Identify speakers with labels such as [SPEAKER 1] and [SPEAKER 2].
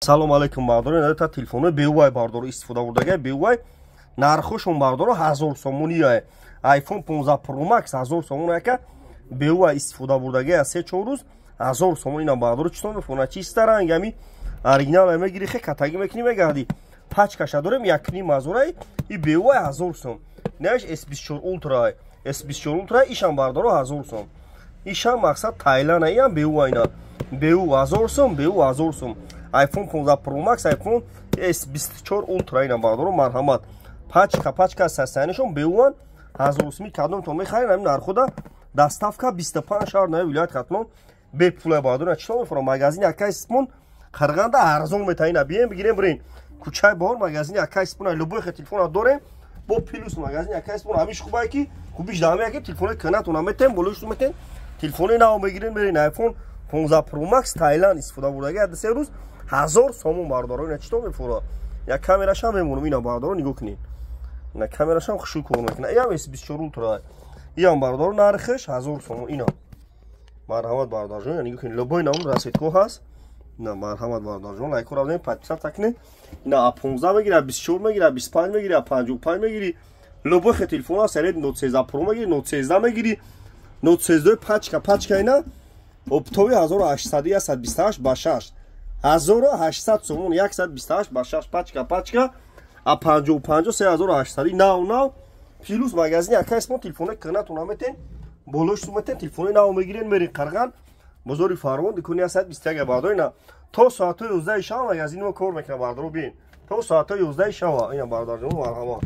[SPEAKER 1] Салом алейкум бардорон, дар телефони беувай бардоро истифода бурдаги беувай нархушон бардоро 1000 сомония iPhone 15 Pro Max 1000 сомон яка беувай истифода бурдаги 3-4 рӯз 1000 сомон ина бардоро читон мефона чиста рангами оригинал мегири хе катаги мекни мегарди пачкаша дорем якни мазурай и беувай 1000 сом неш S24 Ultra S24 Ultra ишан бардоро 1000 сом ишан мақсад Тайланд ям беувай ина беу 1000 сом беу 1000 сом iPhone 15 Pro Max iPhone S24 Ultra ина бардоро марҳамат пачка сасанишон беуан 1000 сом кадом то мехарин ам нархуда доставка 25 шаҳр наи вилоят Қатлон бе пула бардоро читон мефора магазин яка испон Қарғанда арзон метаина бием бигирем брин кучай бор магазин яка испон любой ха телефон дорем бо плюс магазин яка испон амиш хубай ки хубиш дам яке телефон канат уна метем болуш метем телефони нав мегирен берин iPhone 15 Pro Max Тайланд истифода бурдаги ад се рӯз 1000 сомон бардоро ина читон мефора як камерашам мемонум ина бардоро нигоҳ кунед ина камерашам хушуй кор мекуна ям S24 Ultra ям бардоро нархш 1000 сомон ина марҳамат бардорҷон нигоҳ кунед лобой навм расидко ҳаст ина марҳамат бардорҷон лайкор авдем подписат такне ина 15 мегира 24 мегира 25 мегира 55 мегири лобой хе телефона серед Note 13 Pro мегири Note 13 мегири Note 13 пачка ина оптови 1800 128 ба 6 1800 сомон 128 ба 6 пачка а 55 3800 нав плюс магазин яка испон телефоне канатуна метен болош суматен телефони нав мегирен мерин Қарған бозори Фармон дикуни 121 бардо ина то соат 11 шам магазин мо кор мекна бардо бин то соат 11 шам ина бардо марҳамат